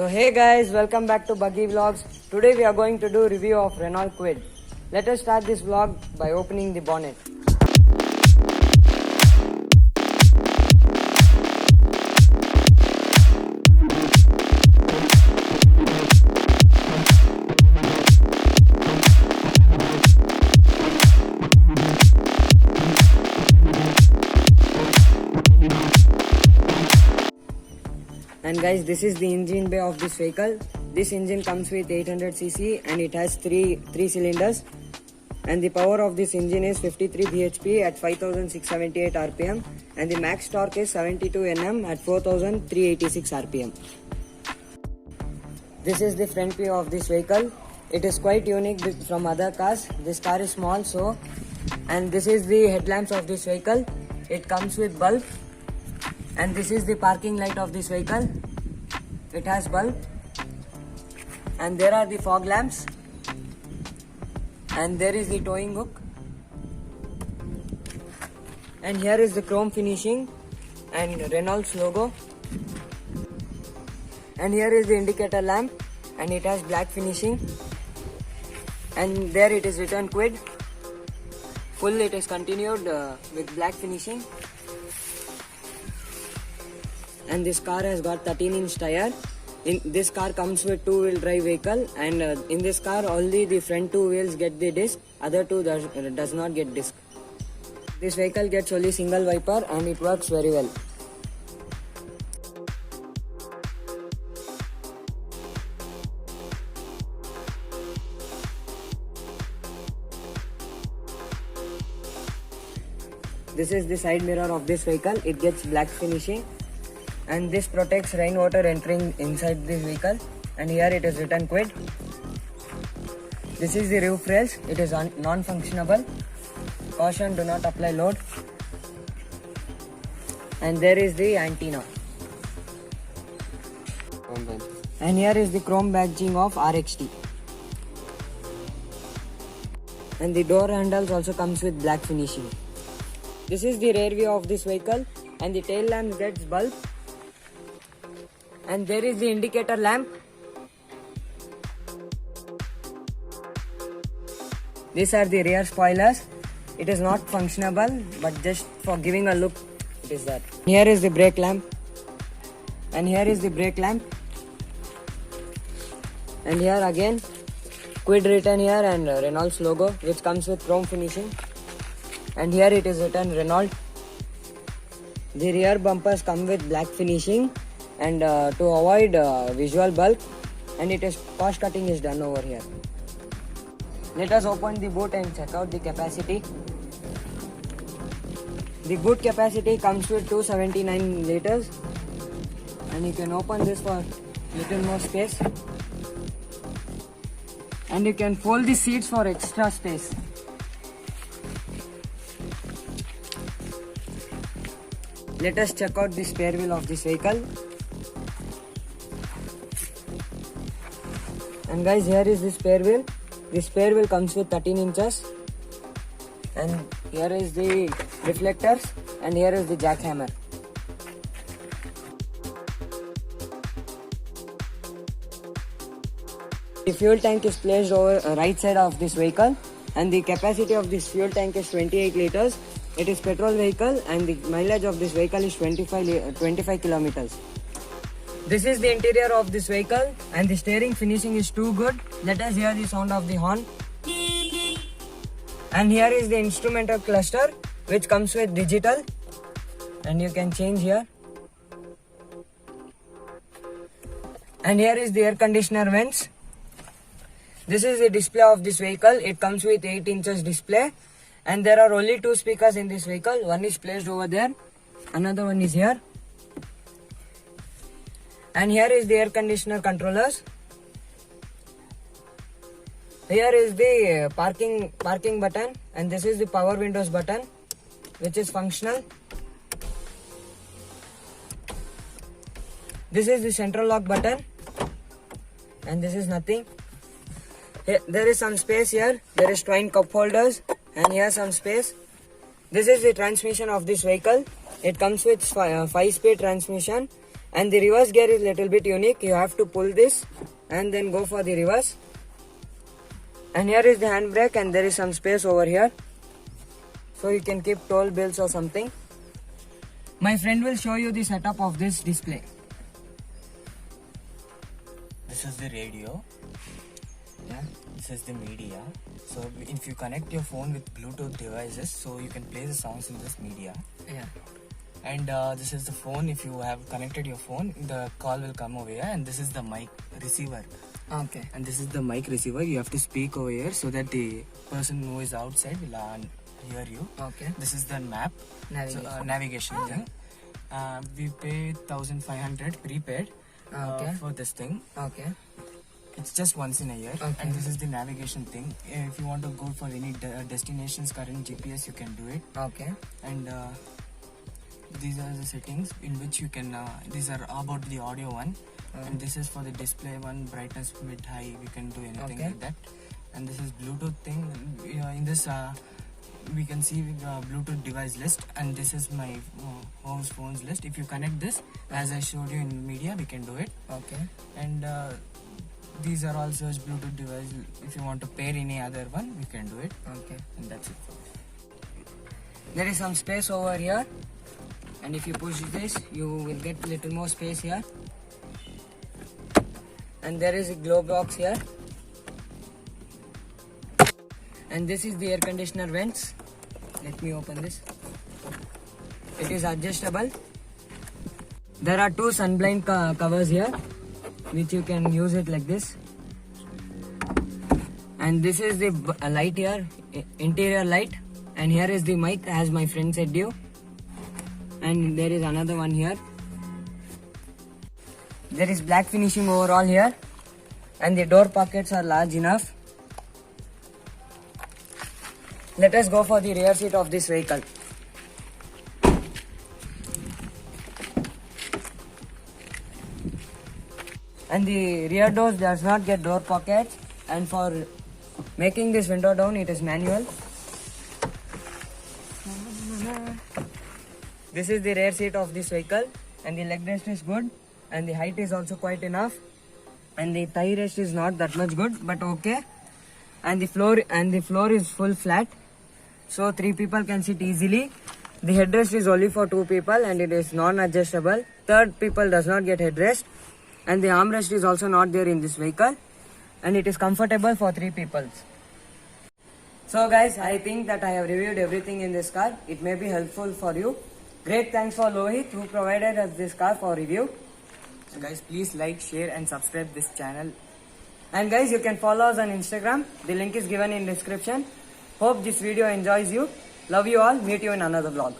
So hey guys, welcome back to Buggy Vlogs. Today we are going to do review of Renault Kwid. Let us start this vlog by opening the bonnet. And guys, this is the engine bay of this vehicle. This engine comes with 800cc and it has three cylinders. And the power of this engine is 53 bhp at 5678 rpm. And the max torque is 72 Nm at 4386 rpm. This is the front view of this vehicle. It is quite unique from other cars. This car is small, so. And this is the headlamps of this vehicle. It comes with bulb. And this is the parking light of this vehicle. It has bulb. And there are the fog lamps. And there is the towing hook. And here is the chrome finishing and Renault's logo. And here is the indicator lamp and it has black finishing. And there it is written Kwid. Full it is continued with black finishing. And this car has got 13-inch tire. This car comes with two-wheel drive vehicle, and in this car only the front two wheels get the disc, other two does not get disc. This vehicle gets only single wiper and it works very well. This is the side mirror of this vehicle. It gets black finishing. And this protects rainwater entering inside this vehicle. And here it is written Kwid. This is the roof rails. It is non-functionable. Caution, do not apply load. And there is the antenna. And here is the chrome badging of RXT. And the door handles also comes with black finishing. This is the rear view of this vehicle. And the tail lamp gets bulb. And there is the indicator lamp. These are the rear spoilers. It is not functionable, but just for giving a look, it is that. Here is the brake lamp. And here is the brake lamp. And here again, Kwid written here and Renault's logo, which comes with chrome finishing. And here it is written Renault. The rear bumpers come with black finishing. And to avoid visual bulk, and it is cost cutting is done over here. Let us open the boot and check out the capacity. The boot capacity comes with 279 liters, and you can open this for little more space, and you can fold the seats for extra space. Let us check out the spare wheel of this vehicle. And guys, here is the spare wheel. The spare wheel comes with 13 inches. And here is the reflectors. And here is the jackhammer. The fuel tank is placed over right side of this vehicle. And the capacity of this fuel tank is 28 liters. It is petrol vehicle and the mileage of this vehicle is 25 kilometers. This is the interior of this vehicle and the steering finishing is too good. Let us hear the sound of the horn. And here is the instrumental cluster which comes with digital and you can change here. And here is the air conditioner vents. This is the display of this vehicle. It comes with 8 inches display and there are only two speakers in this vehicle. One is placed over there, another one is here. And here is the air conditioner controllers. Here is the parking button and this is the power windows button which is functional. This is the central lock button and this is nothing. Here, there is some space here. There is twine cup holders and here some space. This is the transmission of this vehicle. It comes with 5-speed transmission And the reverse gear is little bit unique. You have to pull this and then go for the reverse. And here is the handbrake, and there is some space over here, so you can keep toll bills or something. My friend will show you the setup of this display. This is the radio. Yeah. This is the media. So if you connect your phone with Bluetooth devices, so you can play the songs in this media. Yeah. And this is the phone. If you have connected your phone, the call will come over here. And this is the mic receiver. Okay. And this is the mic receiver. You have to speak over here so that the person who is outside will hear you. Okay. This is the map. Navigation. So, navigation thing. We pay 1,500 prepaid Okay. for this thing. Okay. It's just once in a year. Okay. And this is the navigation thing. If you want to go for any destinations, current GPS, you can do it. Okay. And these are the settings in which you can these are about the audio one, and this is for the display one, brightness, mid, high. We can do anything Okay. like that. And this is Bluetooth thing. In this we can see Bluetooth device list, and this is my house phones list. If you connect this, as I showed you in media, we can do it. Okay. And these are also Bluetooth device. If you want to pair any other one, we can do it. Okay. And that's it. There is some space over here, and if you push this, you will get little more space here. And there is a glow box here. And this is the air conditioner vents. Let me open this. It is adjustable. There are two sunblind covers here, which you can use it like this. And this is the light here, interior light. And here is the mic, as my friend said you. And there is another one here. There is black finishing overall here. And the door pockets are large enough. Let us go for the rear seat of this vehicle. And the rear doors does not get door pockets, and for making this window down, it is manual. This is the rear seat of this vehicle, and the leg rest is good, and the height is also quite enough, and the thigh rest is not that much good, but okay. And the floor is full flat, so 3 people can sit easily. The headrest is only for 2 people, and it is non-adjustable. Third people does not get headrest, and the armrest is also not there in this vehicle, and it is comfortable for 3 people. So guys, I think that I have reviewed everything in this car. It may be helpful for you. Great thanks for Lohit, who provided us this car for review. So guys, please like, share and subscribe this channel. And guys, you can follow us on Instagram. The link is given in description. Hope this video enjoys you. Love you all. Meet you in another vlog.